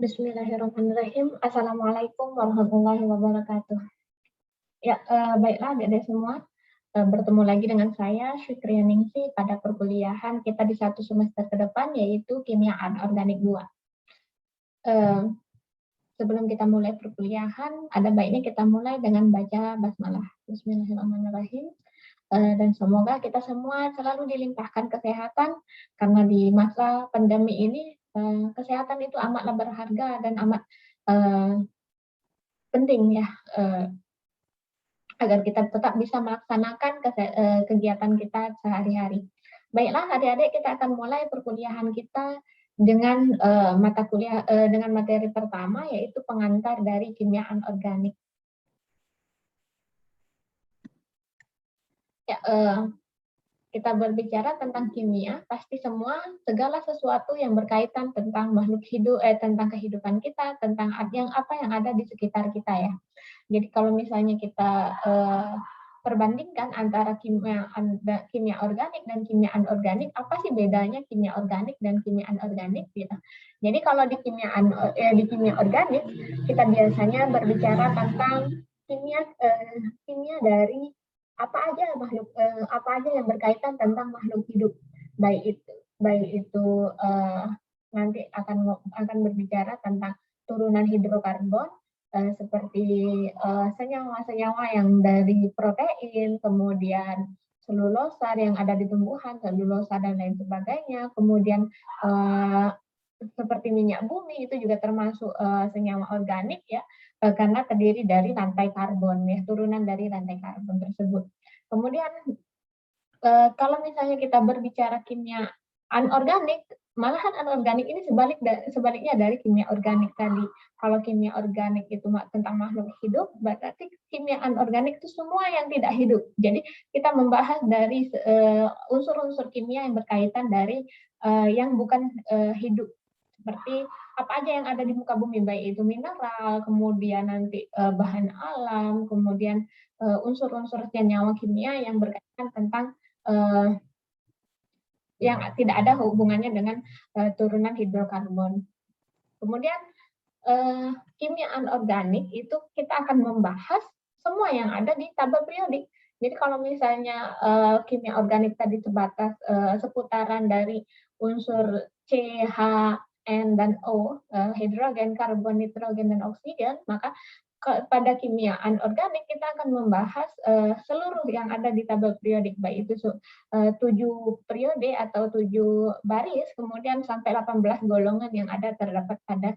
Bismillahirrahmanirrahim. Assalamualaikum warahmatullahi wabarakatuh. Ya, baiklah adik-adik semua, bertemu lagi dengan saya Syukrianingsih pada perkuliahan kita di satu semester ke depan yaitu Kimia Anorganik 2. Sebelum kita mulai perkuliahan, ada baiknya kita mulai dengan baca basmalah. Bismillahirrahmanirrahim. Dan semoga kita semua selalu dilimpahkan kesehatan karena di masa pandemi ini kesehatan itu amatlah berharga dan amat penting ya agar kita tetap bisa melaksanakan kegiatan kita sehari-hari. Baiklah adik-adik, kita akan mulai perkuliahan kita dengan mata kuliah dengan materi pertama yaitu pengantar dari kimia anorganik. Ya, kita berbicara tentang kimia, pasti segala sesuatu yang berkaitan tentang makhluk hidup, tentang kehidupan kita, tentang apa yang ada di sekitar kita ya. Jadi kalau misalnya kita perbandingkan antara kimia organik dan kimia anorganik, apa sih bedanya kimia organik dan kimia anorganik gitu. Jadi kalau di kimia organik kita biasanya berbicara tentang kimia dari apa aja yang berkaitan tentang makhluk hidup, baik itu nanti akan berbicara tentang turunan hidrokarbon seperti senyawa-senyawa yang dari protein, kemudian selulosa yang ada di tumbuhan, selulosa dan lain sebagainya, kemudian seperti minyak bumi itu juga termasuk senyawa organik ya, karena terdiri dari rantai karbon ya, turunan dari rantai karbon tersebut. Kemudian kalau misalnya kita berbicara kimia anorganik, malahan anorganik ini sebaliknya dari kimia organik tadi. Kalau kimia organik itu tentang makhluk hidup, berarti kimia anorganik itu semua yang tidak hidup. Jadi kita membahas dari unsur-unsur kimia yang berkaitan dari yang bukan hidup. Seperti apa aja yang ada di muka bumi, baik itu mineral, kemudian nanti bahan alam, kemudian unsur-unsur senyawa kimia yang berkaitan tentang yang tidak ada hubungannya dengan turunan hidrokarbon. Kemudian kimia anorganik itu kita akan membahas semua yang ada di tabel periodik. Jadi kalau misalnya kimia organik tadi sebatas seputaran dari unsur C, H, N, dan O, hidrogen, karbon, nitrogen, dan oksigen, maka pada kimia anorganik kita akan membahas seluruh yang ada di tabel periodik, baik itu 7 periode atau 7 baris, kemudian sampai 18 golongan yang ada terdapat pada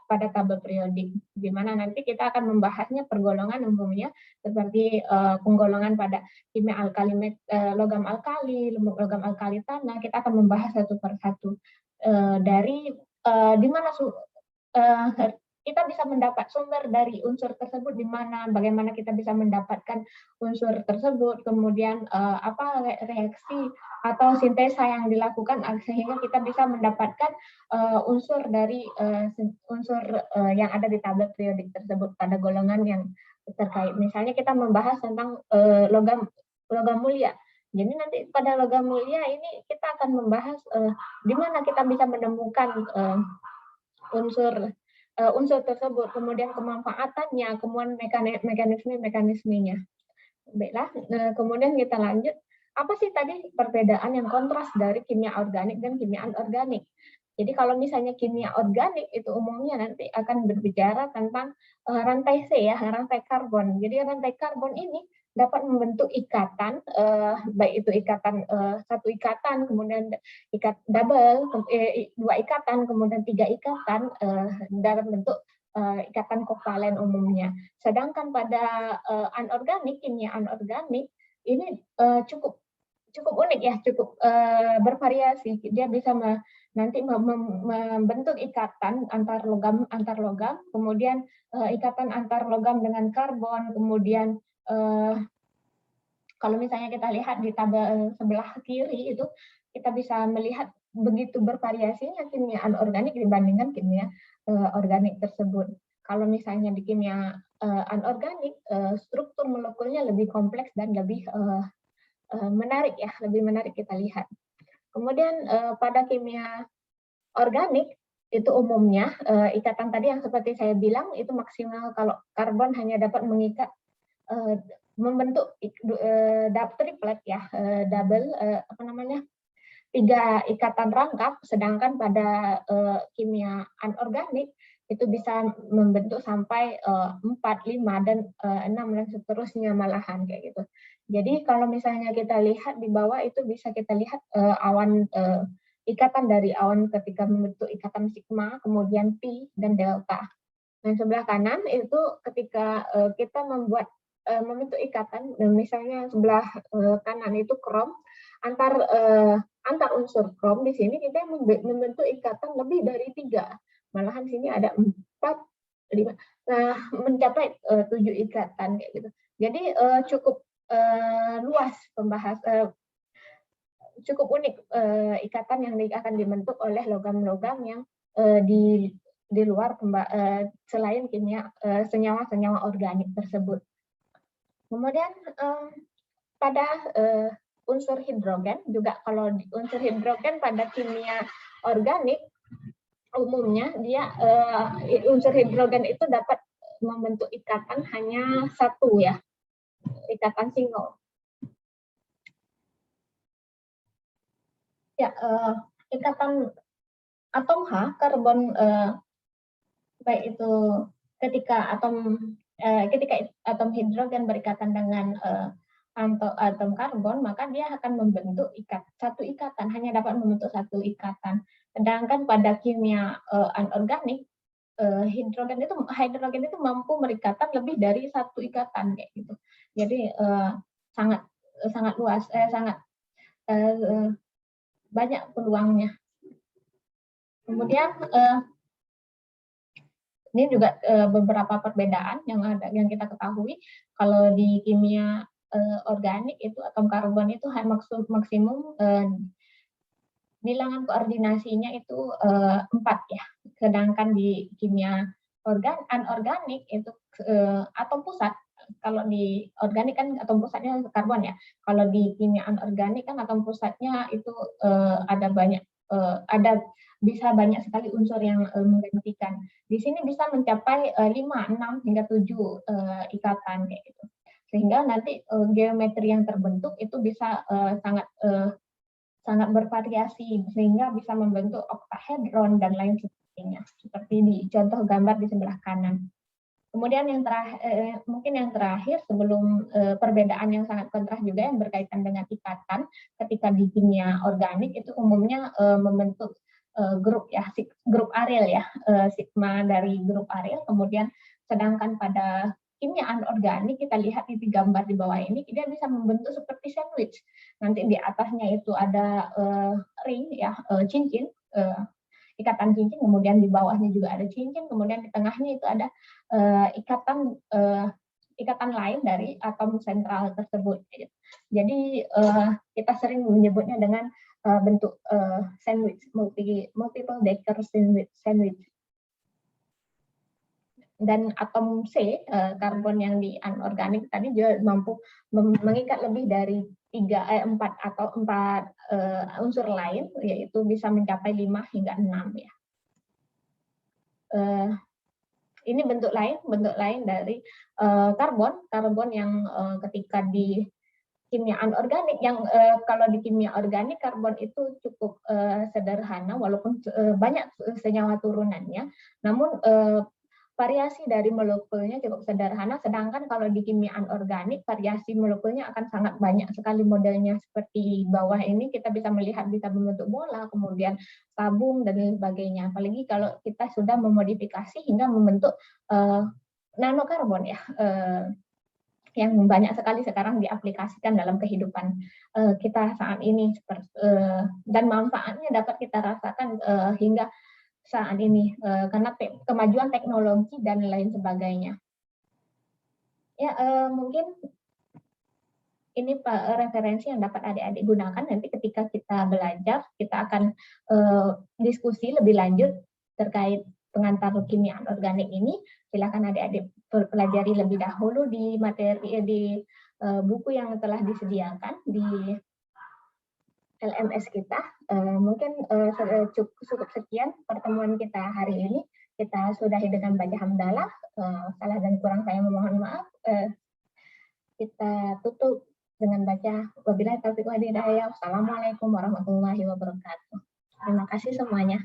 pada tabel periodik, di mana nanti kita akan membahasnya per golongan umumnya, seperti penggolongan pada kimia alkali, logam alkali tanah, kita akan membahas satu per satu. Dari di mana kita bisa mendapat sumber dari unsur tersebut, di mana, bagaimana kita bisa mendapatkan unsur tersebut, kemudian apa reaksi atau sintesa yang dilakukan sehingga kita bisa mendapatkan unsur dari unsur yang ada di tabel periodik tersebut pada golongan yang terkait. Misalnya kita membahas tentang logam mulia. Jadi nanti pada logam mulia ini kita akan membahas di mana kita bisa menemukan unsur tersebut, kemudian kemanfaatannya, kemudian mekanismenya. Baiklah, kemudian kita lanjut. Apa sih tadi perbedaan yang kontras dari kimia organik dan kimia anorganik? Jadi kalau misalnya kimia organik itu umumnya nanti akan berbicara tentang rantai C ya, rantai karbon. Jadi rantai karbon ini dapat membentuk ikatan, baik itu ikatan satu ikatan, kemudian double, 2 ikatan, kemudian 3 ikatan dalam bentuk ikatan kovalen umumnya. Sedangkan pada anorganik, kimia anorganik ini cukup unik ya, cukup bervariasi. Dia bisa nanti membentuk ikatan antar logam, kemudian ikatan antar logam dengan karbon, kemudian kalau misalnya kita lihat di tabel sebelah kiri itu, kita bisa melihat begitu bervariasinya kimia anorganik dibandingkan kimia organik tersebut. Kalau misalnya di kimia anorganik, struktur molekulnya lebih kompleks dan lebih menarik ya, lebih menarik kita lihat. Kemudian pada kimia organik Itu umumnya ikatan tadi yang seperti saya bilang itu maksimal kalau karbon hanya dapat mengikat membentuk triplet ya, double apa namanya 3 ikatan rangkap, sedangkan pada kimia anorganik itu bisa membentuk sampai 4, 5 dan 6 dan seterusnya malahan kayak gitu. Jadi kalau misalnya kita lihat di bawah itu bisa kita lihat awan ikatan dari awan ketika membentuk ikatan sigma, kemudian pi dan delta. Nah, sebelah kanan itu ketika kita membentuk ikatan, misalnya sebelah kanan itu krom, antar unsur krom di sini kita membentuk ikatan lebih dari 3. Malahan sini ada 4, 5. Nah, mencapai 7 ikatan kayak gitu. Jadi cukup luas cukup unik ikatan yang akan dibentuk oleh logam-logam yang di luar selain kimia senyawa-senyawa organik tersebut. Kemudian pada unsur hidrogen juga, kalau unsur hidrogen pada kimia organik umumnya dia unsur hidrogen itu dapat membentuk ikatan hanya satu ya, ikatan single. Ya, ikatan atom H karbon baik itu ketika atom hidrogen berikatan dengan atom karbon, maka dia akan membentuk satu ikatan, hanya dapat membentuk satu ikatan. Sedangkan pada kimia anorganik hidrogen itu mampu berikatan lebih dari satu ikatan kayak gitu. Jadi sangat luas, sangat banyak peluangnya. Kemudian ini juga beberapa perbedaan yang kita ketahui. Kalau di kimia organik itu atom karbon itu maksimum bilangan koordinasinya itu 4 ya. Sedangkan di kimia anorganik itu atom pusat, kalau di organik kan atom pusatnya karbon ya. Kalau di kimia anorganik kan atom pusatnya itu ada banyak bisa banyak sekali unsur yang menggantikan. Di sini bisa mencapai 5, 6 hingga 7 ikatan kayak gitu. Sehingga nanti geometri yang terbentuk itu bisa sangat bervariasi sehingga bisa membentuk oktahedron dan lain sebagainya. Seperti di contoh gambar di sebelah kanan. Kemudian mungkin yang terakhir sebelum perbedaan yang sangat kontras juga yang berkaitan dengan ikatan ketika di kimia organik itu umumnya membentuk grup aryl ya, sigma dari grup aryl. Kemudian sedangkan pada kimia anorganik kita lihat di gambar di bawah ini dia bisa membentuk seperti sandwich. Nanti di atasnya itu ada ring ya, cincin, ikatan cincin, kemudian di bawahnya juga ada cincin, kemudian di tengahnya itu ada ikatan lain dari atom sentral tersebut. Jadi kita sering menyebutnya dengan bentuk sandwich, multiple decker sandwich. Dan atom C, karbon yang di anorganik tadi juga mampu mengikat lebih dari 4 unsur lain, yaitu bisa mencapai 5 hingga 6 ya. Ini bentuk lain dari karbon yang ketika di kimia anorganik, yang kalau di kimia organik karbon itu cukup sederhana walaupun banyak senyawa turunannya, namun variasi dari molekulnya cukup sederhana. Sedangkan kalau di kimia anorganik variasi molekulnya akan sangat banyak sekali modelnya. Seperti bawah ini kita bisa melihat bisa membentuk bola, kemudian tabung dan lain sebagainya. Apalagi kalau kita sudah memodifikasi hingga membentuk nanokarbon ya. Yang banyak sekali sekarang diaplikasikan dalam kehidupan kita saat ini, dan manfaatnya dapat kita rasakan hingga saat ini karena kemajuan teknologi dan lain sebagainya. Ya, mungkin ini referensi yang dapat adik-adik gunakan nanti ketika kita belajar. Kita akan diskusi lebih lanjut terkait pengantar kimia anorganik ini. Silakan adik-adik pelajari lebih dahulu di materi di buku yang telah disediakan di LMS kita. Mungkin cukup sekian pertemuan kita hari ini. Kita sudahi dengan baca hamdalah. Salah dan kurang saya memohon maaf. Kita tutup dengan baca wabillahi taufiq wal hidayah. Wassalamualaikum warahmatullahi wabarakatuh. Terima kasih semuanya.